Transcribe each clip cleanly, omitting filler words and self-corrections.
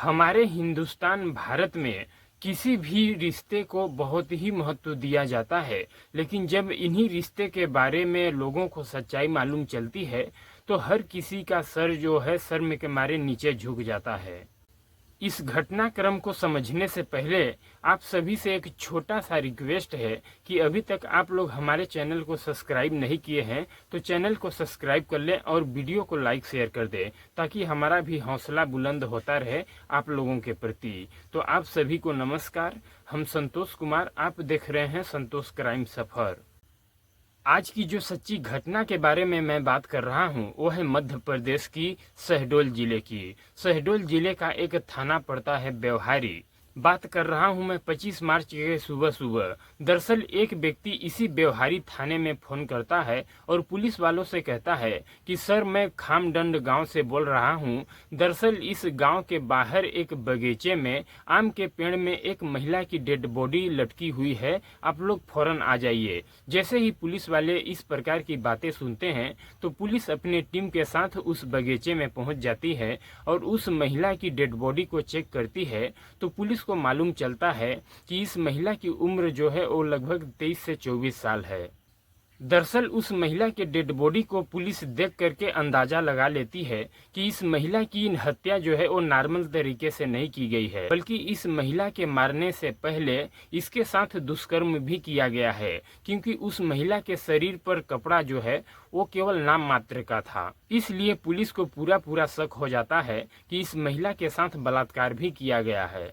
हमारे हिंदुस्तान भारत में किसी भी रिश्ते को बहुत ही महत्व दिया जाता है, लेकिन जब इन्हीं रिश्ते के बारे में लोगों को सच्चाई मालूम चलती है तो हर किसी का सर जो है शर्म के मारे नीचे झुक जाता है। इस घटनाक्रम को समझने से पहले आप सभी से एक छोटा सा रिक्वेस्ट है कि अभी तक आप लोग हमारे चैनल को सब्सक्राइब नहीं किए हैं तो चैनल को सब्सक्राइब कर लें और वीडियो को लाइक शेयर कर दें, ताकि हमारा भी हौसला बुलंद होता रहे आप लोगों के प्रति। तो आप सभी को नमस्कार, हम संतोष कुमार, आप देख रहे हैं संतोष क्राइम सफर। आज की जो सच्ची घटना के बारे में मैं बात कर रहा हूं वो है मध्य प्रदेश की शहडोल जिले की। शहडोल जिले का एक थाना पड़ता है व्यवहारी। बात कर रहा हूं मैं 25 मार्च के सुबह सुबह। दरअसल एक व्यक्ति इसी व्यवहारी थाने में फोन करता है और पुलिस वालों से कहता है कि सर मैं खामडंड गांव से बोल रहा हूं। दरअसल इस गांव के बाहर एक बगीचे में आम के पेड़ में एक महिला की डेड बॉडी लटकी हुई है, आप लोग फौरन आ जाइए। जैसे ही पुलिस वाले इस प्रकार की बातें सुनते हैं तो पुलिस अपनी टीम के साथ उस बगीचे में पहुंच जाती है और उस महिला की डेड बॉडी को चेक करती है। तो पुलिस को मालूम चलता है कि इस महिला की उम्र जो है वो लगभग 23 से 24 साल है। दरअसल उस महिला के डेड बॉडी को पुलिस देख करके अंदाजा लगा लेती है कि इस महिला की हत्या जो है वो नॉर्मल तरीके से नहीं की गई है, बल्कि इस महिला के मारने से पहले इसके साथ दुष्कर्म भी किया गया है, क्योंकि उस महिला के शरीर पर कपड़ा जो है वो केवल नाम मात्र का था। इसलिए पुलिस को पूरा शक हो जाता है कि इस महिला के साथ बलात्कार भी किया गया है।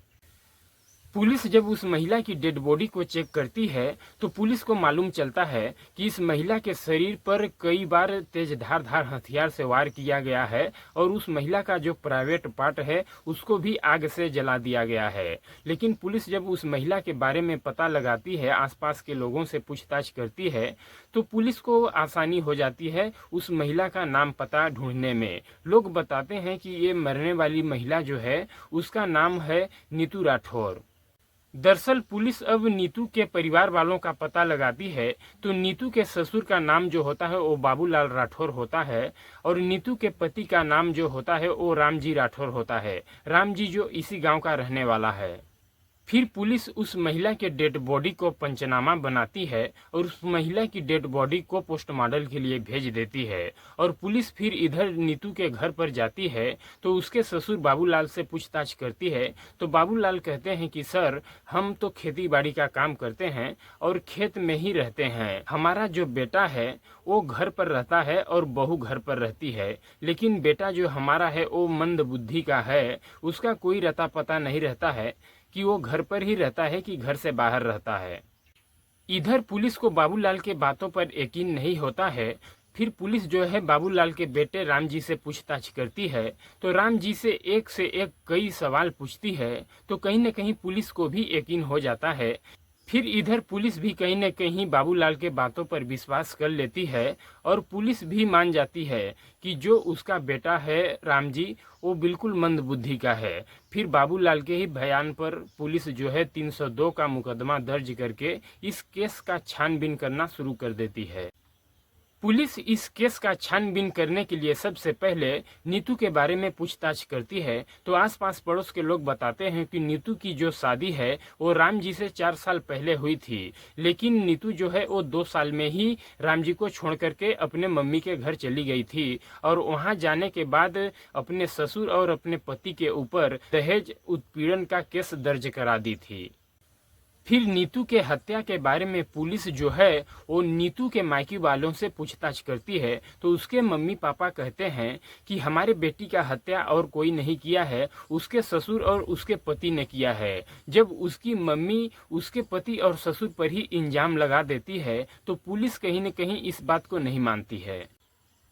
पुलिस जब उस महिला की डेड बॉडी को चेक करती है तो पुलिस को मालूम चलता है कि इस महिला के शरीर पर कई बार तेज धार हथियार से वार किया गया है और उस महिला का जो प्राइवेट पार्ट है उसको भी आग से जला दिया गया है। लेकिन पुलिस जब उस महिला के बारे में पता लगाती है, आसपास के लोगों से पूछताछ करती है, तो पुलिस को आसानी हो जाती है उस महिला का नाम पता ढूंढने में। लोग बताते हैं कि ये मरने वाली महिला जो है उसका नाम है नीतू राठौर। दरअसल पुलिस अब नीतू के परिवार वालों का पता लगाती है तो नीतू के ससुर का नाम जो होता है वो बाबूलाल राठौर होता है और नीतू के पति का नाम जो होता है वो रामजी राठौर होता है। रामजी जो इसी गांव का रहने वाला है। फिर पुलिस उस महिला के डेड बॉडी को पंचनामा बनाती है और उस महिला की डेड बॉडी को पोस्टमार्टम के लिए भेज देती है। और पुलिस फिर इधर नीतू के घर पर जाती है तो उसके ससुर बाबूलाल से पूछताछ करती है। तो बाबूलाल कहते हैं कि सर हम तो खेती बाड़ी का काम करते हैं और खेत में ही रहते हैं, हमारा जो बेटा है वो घर पर रहता है और बहू घर पर रहती है, लेकिन बेटा जो हमारा है वो मंद बुद्धि का है, उसका कोई रता पता नहीं रहता है कि वो घर पर ही रहता है कि घर से बाहर रहता है। इधर पुलिस को बाबूलाल के बातों पर यकीन नहीं होता है। फिर पुलिस जो है बाबूलाल के बेटे राम जी से पूछताछ करती है तो राम जी से एक कई सवाल पूछती है तो कहीं न कहीं पुलिस को भी यकीन हो जाता है। फिर इधर पुलिस भी कहीं न कहीं बाबूलाल के बातों पर विश्वास कर लेती है और पुलिस भी मान जाती है कि जो उसका बेटा है राम जी वो बिल्कुल मंद बुद्धि का है। फिर बाबूलाल के ही बयान पर पुलिस जो है 302 का मुकदमा दर्ज करके इस केस का छानबीन करना शुरू कर देती है। पुलिस इस केस का छानबीन करने के लिए सबसे पहले नीतू के बारे में पूछताछ करती है तो आसपास पड़ोस के लोग बताते हैं कि नीतू की जो शादी है वो राम जी से 4 साल पहले हुई थी, लेकिन नीतू जो है वो 2 साल में ही राम जी को छोड़ करके अपने मम्मी के घर चली गई थी और वहां जाने के बाद अपने ससुर और अपने पति के ऊपर दहेज उत्पीड़न का केस दर्ज करा दी थी। फिर नीतू के हत्या के बारे में पुलिस जो है वो नीतू के मायके वालों से पूछताछ करती है तो उसके मम्मी पापा कहते हैं कि हमारे बेटी का हत्या और कोई नहीं किया है, उसके ससुर और उसके पति ने किया है। जब उसकी मम्मी उसके पति और ससुर पर ही इल्जाम लगा देती है तो पुलिस कहीं न कहीं इस बात को नहीं मानती है,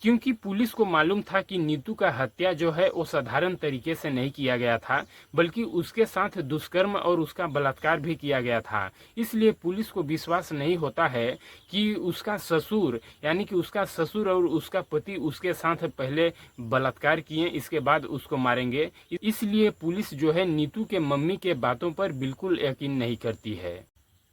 क्योंकि पुलिस को मालूम था कि नीतू का हत्या जो है वो साधारण तरीके से नहीं किया गया था, बल्कि उसके साथ दुष्कर्म और उसका बलात्कार भी किया गया था। इसलिए पुलिस को विश्वास नहीं होता है कि उसका ससुर यानी कि उसका ससुर और उसका पति उसके साथ पहले बलात्कार किए, इसके बाद उसको मारेंगे। इसलिए पुलिस जो है नीतू के मम्मी के बातों पर बिल्कुल यकीन नहीं करती है।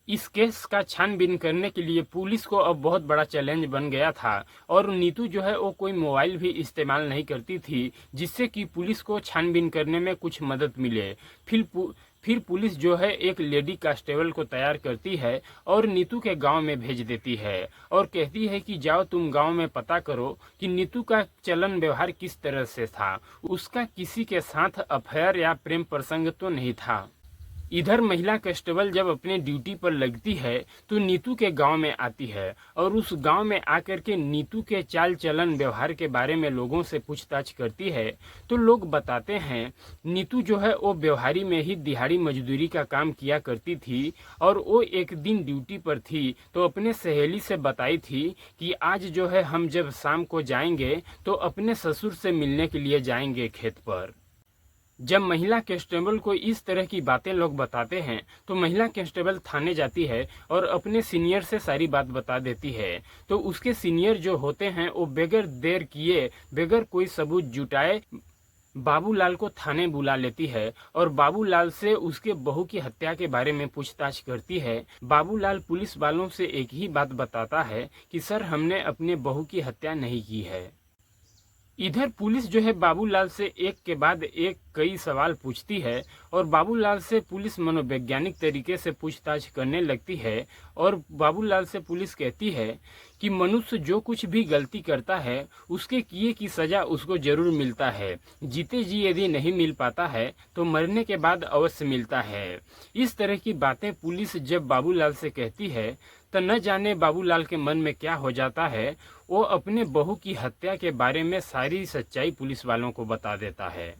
इस केस का छानबीन करने के लिए पुलिस को अब बहुत बड़ा चैलेंज बन गया था और नीतू जो है वो कोई मोबाइल भी इस्तेमाल नहीं करती थी, जिससे कि पुलिस को छानबीन करने में कुछ मदद मिले। फिर पुलिस जो है एक लेडी कांस्टेबल को तैयार करती है और नीतू के गांव में भेज देती है और कहती है कि जाओ तुम गांव में पता करो कि नीतू का चलन व्यवहार किस तरह से था, उसका किसी के साथ अफेयर या प्रेम प्रसंग तो नहीं था। इधर महिला कांस्टेबल जब अपने ड्यूटी पर लगती है तो नीतू के गांव में आती है और उस गांव में आकर के नीतू के चाल चलन व्यवहार के बारे में लोगों से पूछताछ करती है। तो लोग बताते हैं नीतू जो है वो व्यवहारी में ही दिहाड़ी मजदूरी का काम किया करती थी और वो एक दिन ड्यूटी पर थी तो अपने सहेली से बताई थी कि आज जो है हम जब शाम को जाएंगे तो अपने ससुर से मिलने के लिए जाएंगे खेत पर। जब महिला कांस्टेबल को इस तरह की बातें लोग बताते हैं तो महिला कांस्टेबल थाने जाती है और अपने सीनियर से सारी बात बता देती है। तो उसके सीनियर जो होते हैं वो बगैर देर किए, बगैर कोई सबूत जुटाए बाबूलाल को थाने बुला लेती है और बाबूलाल से उसके बहू की हत्या के बारे में पूछताछ करती है। बाबूलाल पुलिस वालों से एक ही बात बताता है कि सर हमने अपने बहू की हत्या नहीं की है। इधर पुलिस जो है बाबूलाल से एक के बाद एक कई सवाल पूछती है और बाबूलाल से पुलिस मनोवैज्ञानिक तरीके से पूछताछ करने लगती है और बाबूलाल से पुलिस कहती है कि मनुष्य जो कुछ भी गलती करता है उसके किए की सजा उसको जरूर मिलता है, जीते जी यदि नहीं मिल पाता है तो मरने के बाद अवश्य मिलता है। इस तरह की बातें पुलिस जब बाबूलाल से कहती है तो न जाने बाबूलाल के मन में क्या हो जाता है, वो अपने बहू की हत्या के बारे में सारी सच्चाई पुलिस वालों को बता देता है।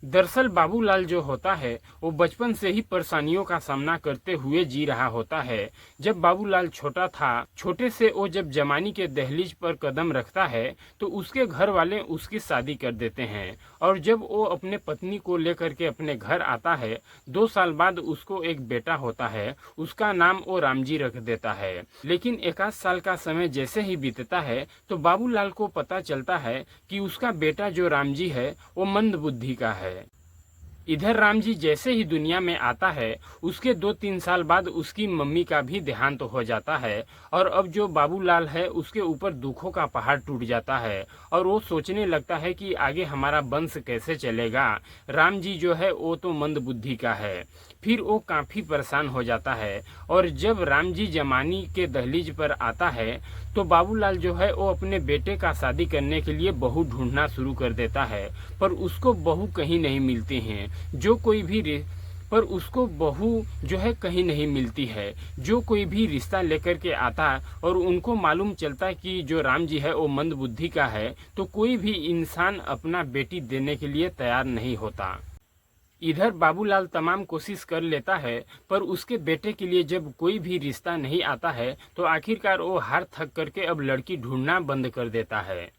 दरअसल बाबूलाल जो होता है वो बचपन से ही परेशानियों का सामना करते हुए जी रहा होता है। जब बाबूलाल छोटा था, छोटे से वो जब जवानी के दहलीज पर कदम रखता है तो उसके घर वाले उसकी शादी कर देते हैं और जब वो अपने पत्नी को लेकर के अपने घर आता है 2 साल बाद उसको एक बेटा होता है, उसका नाम वो रामजी रख देता है। लेकिन 1 साल का समय जैसे ही बीतता है तो बाबूलाल को पता चलता है कि उसका बेटा जो रामजी है वो मंद बुद्धि का है। इधर रामजी जैसे ही दुनिया में आता है उसके 2-3 साल बाद उसकी मम्मी का भी देहांत हो जाता है और अब जो बाबूलाल है उसके ऊपर दुखों का पहाड़ टूट जाता है और वो सोचने लगता है कि आगे हमारा वंश कैसे चलेगा। रामजी जो है वो तो मंद बुद्धि का है। फिर वो काफ़ी परेशान हो जाता है और जब रामजी जवानी के दहलीज पर आता है तो बाबूलाल जो है वो अपने बेटे का शादी करने के लिए बहू ढूंढना शुरू कर देता है, पर उसको बहू कहीं नहीं मिलती हैं। पर उसको बहू जो है कहीं नहीं मिलती है। जो कोई भी रिश्ता लेकर के आता और उनको मालूम चलता कि जो राम जी है वो मंद बुद्धि का है तो कोई भी इंसान अपना बेटी देने के लिए तैयार नहीं होता। इधर बाबूलाल तमाम कोशिश कर लेता है पर उसके बेटे के लिए जब कोई भी रिश्ता नहीं आता है तो आखिरकार वो हार थक करके अब लड़की ढूंढना बंद कर देता है।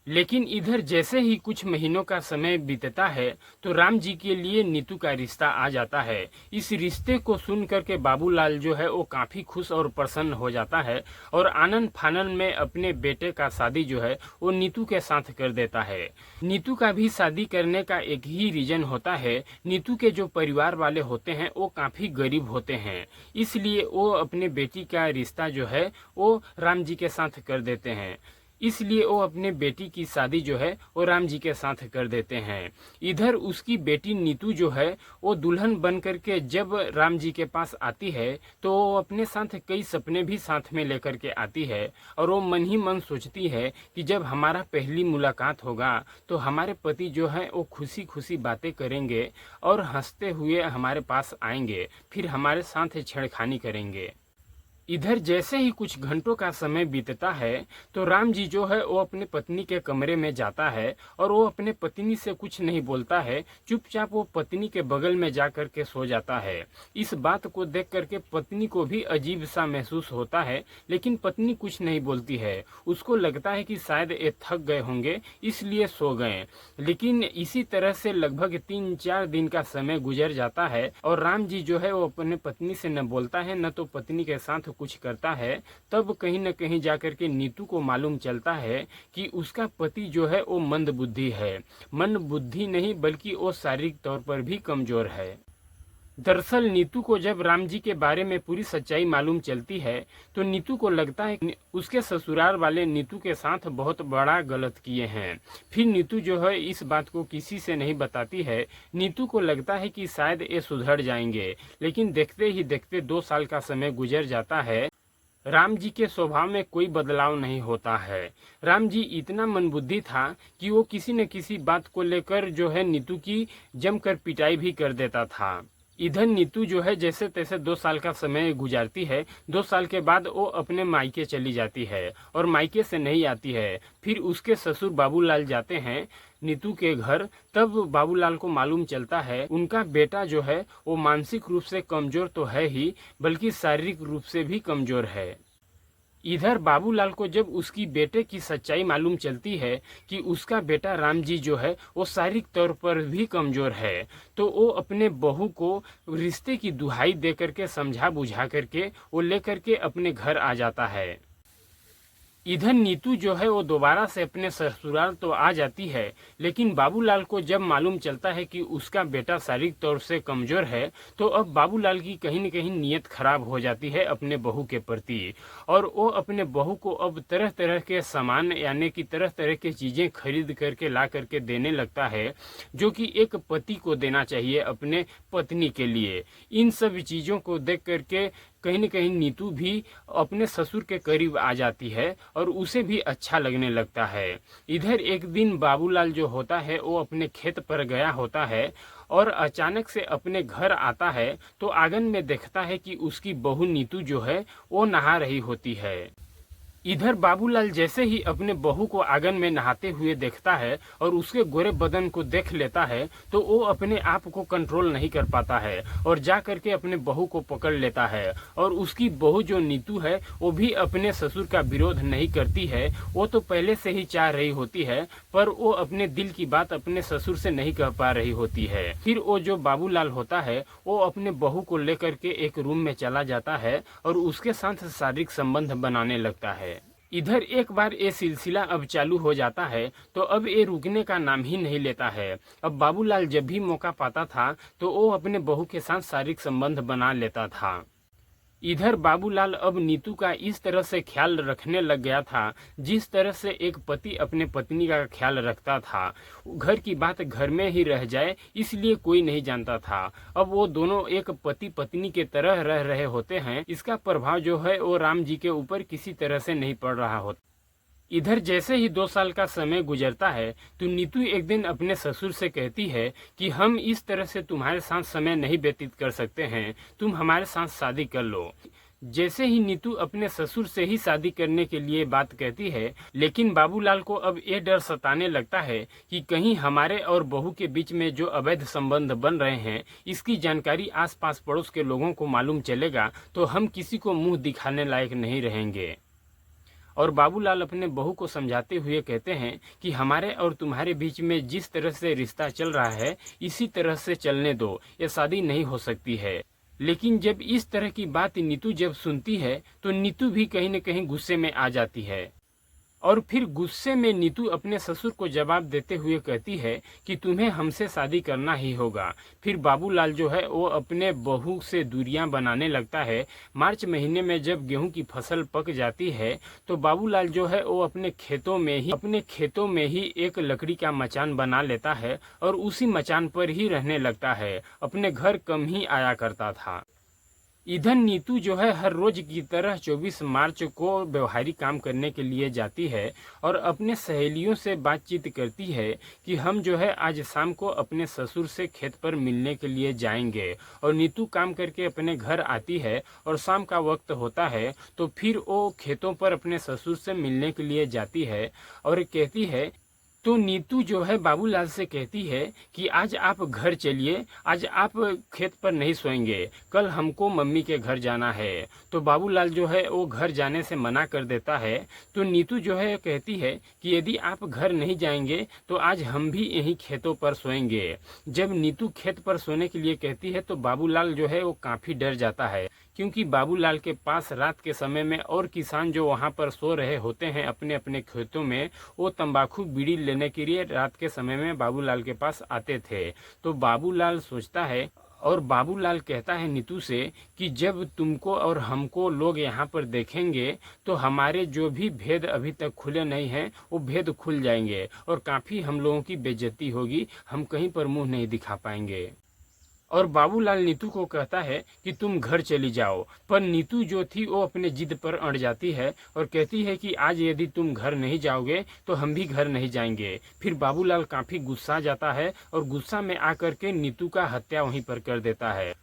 लेकिन इधर जैसे ही कुछ महीनों का समय बीतता है तो राम जी के लिए नीतू का रिश्ता आ जाता है। इस रिश्ते को सुन करके बाबूलाल जो है वो काफ़ी खुश और प्रसन्न हो जाता है और आनंद फानन में अपने बेटे का शादी जो है वो नीतू के साथ कर देता है। नीतू का भी शादी करने का एक ही रीजन होता है, नीतू के जो परिवार वाले होते हैं वो काफ़ी गरीब होते हैं, इसलिए वो अपने बेटी का रिश्ता जो है वो राम जी के साथ कर देते हैं। इसलिए वो अपने बेटी की शादी जो है वो राम जी के साथ कर देते हैं। इधर उसकी बेटी नीतू जो है वो दुल्हन बन करके जब राम जी के पास आती है तो वो अपने साथ कई सपने भी साथ में लेकर के आती है और वो मन ही मन सोचती है कि जब हमारा पहली मुलाकात होगा तो हमारे पति जो है वो खुशी खुशी बातें करेंगे और हंसते हुए हमारे पास आएंगे, फिर हमारे साथ छेड़खानी करेंगे। इधर जैसे ही कुछ घंटों का समय बीतता है तो राम जी जो है वो अपने पत्नी के कमरे में जाता है और वो अपने पत्नी से कुछ नहीं बोलता है, चुपचाप वो पत्नी के बगल में जा कर के सो जाता है। इस बात को देख करके पत्नी को भी अजीब सा महसूस होता है, लेकिन पत्नी कुछ नहीं बोलती है। उसको लगता है कि शायद ये थक गए होंगे इसलिए सो गए। लेकिन इसी तरह से लगभग 3-4 दिन का समय गुजर जाता है और राम जी जो है वो अपने पत्नी से न बोलता है न तो पत्नी के साथ कुछ करता है। तब कहीं न कहीं जाकर के नीतू को मालूम चलता है कि उसका पति जो है वो मंद बुद्धि है। मंद बुद्धि नहीं बल्कि वो शारीरिक तौर पर भी कमजोर है। दरअसल नीतू को जब राम जी के बारे में पूरी सच्चाई मालूम चलती है तो नीतू को लगता है कि उसके ससुराल वाले नीतू के साथ बहुत बड़ा गलत किए हैं। फिर नीतू जो है इस बात को किसी से नहीं बताती है। नीतू को लगता है कि शायद ये सुधर जाएंगे, लेकिन देखते ही देखते 2 साल का समय गुजर जाता है। राम जी के स्वभाव में कोई बदलाव नहीं होता है। राम जी इतना मंदबुद्धि था कि वो किसी न किसी बात को लेकर जो है नीतू की जमकर पिटाई भी कर देता था। इधर नीतू जो है जैसे तैसे 2 साल का समय गुजारती है। 2 साल के बाद वो अपने मायके चली जाती है और मायके से नहीं आती है। फिर उसके ससुर बाबूलाल जाते हैं नीतू के घर। तब बाबूलाल को मालूम चलता है उनका बेटा जो है वो मानसिक रूप से कमजोर तो है ही, बल्कि शारीरिक रूप से भी कमजोर है। इधर बाबूलाल को जब उसकी बेटे की सच्चाई मालूम चलती है कि उसका बेटा राम जी जो है वो शारीरिक तौर पर भी कमजोर है, तो वो अपने बहू को रिश्ते की दुहाई दे करके समझा बुझा करके वो लेकर के अपने घर आ जाता है। इधर नीतू जो है वो दोबारा से अपने ससुराल तो आ जाती है, लेकिन बाबूलाल को जब मालूम चलता है कि उसका बेटा शारीरिक तौर से कमजोर है तो अब बाबूलाल की कहीं न कहीं नीयत खराब हो जाती है अपने बहू के प्रति। और वो अपने बहू को अब तरह तरह के सामान यानी कि तरह तरह की चीज़ें खरीद करके ला करके देने लगता है, जो कि एक पति को देना चाहिए अपने पत्नी के लिए। इन सब चीज़ों को देख करके कहीं न कहीं नीतू भी अपने ससुर के करीब आ जाती है और उसे भी अच्छा लगने लगता है। इधर एक दिन बाबूलाल जो होता है वो अपने खेत पर गया होता है और अचानक से अपने घर आता है तो आंगन में देखता है कि उसकी बहू नीतू जो है वो नहा रही होती है। इधर बाबूलाल जैसे ही अपने बहू को आंगन में नहाते हुए देखता है और उसके गोरे बदन को देख लेता है तो वो अपने आप को कंट्रोल नहीं कर पाता है और जा करके अपने बहू को पकड़ लेता है। और उसकी बहू जो नीतू है वो भी अपने ससुर का विरोध नहीं करती है। वो तो पहले से ही चाह रही होती है, पर वो अपने दिल की बात अपने ससुर से नहीं कह पा रही होती है। फिर वो जो बाबूलाल होता है वो अपने बहू को लेकर के एक रूम में चला जाता है और उसके साथ शारीरिक संबंध बनाने लगता है। इधर एक बार ये सिलसिला अब चालू हो जाता है तो अब ये रुकने का नाम ही नहीं लेता है। अब बाबूलाल जब भी मौका पाता था तो वो अपने बहू के साथ शारीरिक संबंध बना लेता था। इधर बाबूलाल अब नीतू का इस तरह से ख्याल रखने लग गया था जिस तरह से एक पति अपने पत्नी का ख्याल रखता था। घर की बात घर में ही रह जाए इसलिए कोई नहीं जानता था। अब वो दोनों एक पति पत्नी के तरह रह रहे होते हैं। इसका प्रभाव जो है वो राम जी के ऊपर किसी तरह से नहीं पड़ रहा होता। इधर जैसे ही 2 साल का समय गुजरता है तो नीतू एक दिन अपने ससुर से कहती है कि हम इस तरह से तुम्हारे साथ समय नहीं व्यतीत कर सकते हैं, तुम हमारे साथ शादी कर लो। जैसे ही नीतू अपने ससुर से ही शादी करने के लिए बात कहती है, लेकिन बाबूलाल को अब ये डर सताने लगता है कि कहीं हमारे और बहू के बीच में जो अवैध संबंध बन रहे हैं इसकी जानकारी आसपास पड़ोस के लोगों को मालूम चलेगा तो हम किसी को मुंह दिखाने लायक नहीं रहेंगे। और बाबूलाल अपने बहू को समझाते हुए कहते हैं कि हमारे और तुम्हारे बीच में जिस तरह से रिश्ता चल रहा है इसी तरह से चलने दो, ये शादी नहीं हो सकती है। लेकिन जब इस तरह की बात नीतू जब सुनती है तो नीतू भी कहीं न कहीं गुस्से में आ जाती है और फिर गुस्से में नीतू अपने ससुर को जवाब देते हुए कहती है कि तुम्हें हमसे शादी करना ही होगा। फिर बाबूलाल जो है वो अपने बहू से दूरियां बनाने लगता है। मार्च महीने में जब गेहूं की फसल पक जाती है तो बाबूलाल जो है वो अपने खेतों में ही एक लकड़ी का मचान बना लेता है और उसी मचान पर ही रहने लगता है। अपने घर कम ही आया करता था। इधर नीतू जो है हर रोज की तरह 24 मार्च को व्यवहारिक काम करने के लिए जाती है और अपने सहेलियों से बातचीत करती है कि हम जो है आज शाम को अपने ससुर से खेत पर मिलने के लिए जाएंगे। और नीतू काम करके अपने घर आती है और शाम का वक्त होता है तो फिर वो खेतों पर अपने ससुर से मिलने के लिए जाती है और कहती है। तो नीतू जो है बाबूलाल से कहती है कि आज आप घर चलिए, आज आप खेत पर नहीं सोएंगे, कल हमको मम्मी के घर जाना है। तो बाबूलाल जो है वो घर जाने से मना कर देता है। तो नीतू जो है कहती है कि यदि आप घर नहीं जाएंगे तो आज हम भी यहीं खेतों पर सोएंगे। जब नीतू खेत पर सोने के लिए कहती है तो बाबूलाल जो है वो काफ़ी डर जाता है, क्योंकि बाबूलाल के पास रात के समय में और किसान जो वहाँ पर सो रहे होते हैं अपने अपने खेतों में, वो तंबाकू बीड़ी लेने के लिए रात के समय में बाबूलाल के पास आते थे। तो बाबूलाल सोचता है और बाबूलाल कहता है नीतू से कि जब तुमको और हमको लोग यहाँ पर देखेंगे तो हमारे जो भी भेद अभी तक खुले नहीं हैं वो भेद खुल जाएंगे और काफ़ी हम लोगों की बेइज्जती होगी, हम कहीं पर मुंह नहीं दिखा पाएंगे। और बाबूलाल नीतू को कहता है कि तुम घर चली जाओ, पर नीतू जो थी वो अपने जिद पर अड़ जाती है और कहती है कि आज यदि तुम घर नहीं जाओगे तो हम भी घर नहीं जाएंगे। फिर बाबूलाल काफ़ी गुस्सा जाता है और गुस्सा में आकर के नीतू का हत्या वहीं पर कर देता है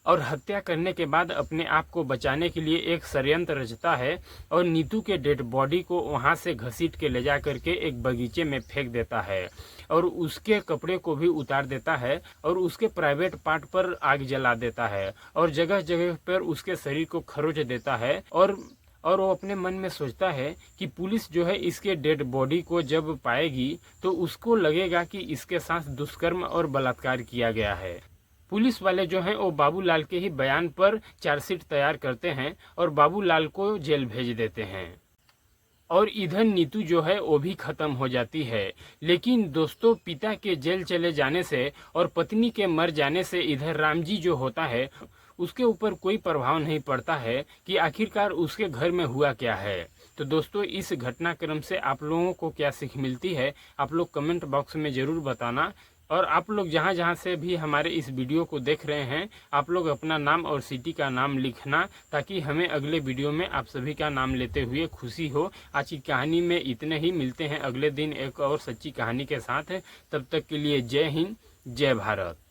और हत्या करने के बाद अपने आप को बचाने के लिए एक षड्यंत्र रचता है और नीतू के डेड बॉडी को वहां से घसीट के ले जा करके एक बगीचे में फेंक देता है और उसके कपड़े को भी उतार देता है और उसके प्राइवेट पार्ट पर आग जला देता है और जगह जगह पर उसके शरीर को खरोच देता है और वो अपने मन में सोचता है कि पुलिस जो है इसके डेड बॉडी को जब पाएगी तो उसको लगेगा कि इसके साथ दुष्कर्म और बलात्कार किया गया है। पुलिस वाले जो हैं वो बाबूलाल के ही बयान पर चार्जशीट तैयार करते हैं और बाबूलाल को जेल भेज देते हैं और इधर नीतू जो है वो भी खत्म हो जाती है। लेकिन दोस्तों, पिता के जेल चले जाने से और पत्नी के मर जाने से इधर रामजी जो होता है उसके ऊपर कोई प्रभाव नहीं पड़ता है कि आखिरकार उसके घर में हुआ क्या है। तो दोस्तों, इस घटनाक्रम से आप लोगों को क्या सीख मिलती है आप लोग कमेंट बॉक्स में ज़रूर बताना। और आप लोग जहाँ जहाँ से भी हमारे इस वीडियो को देख रहे हैं आप लोग अपना नाम और सिटी का नाम लिखना ताकि हमें अगले वीडियो में आप सभी का नाम लेते हुए खुशी हो। आज की कहानी में इतने ही, मिलते हैं अगले दिन एक और सच्ची कहानी के साथ। तब तक के लिए जय हिंद, जय भारत।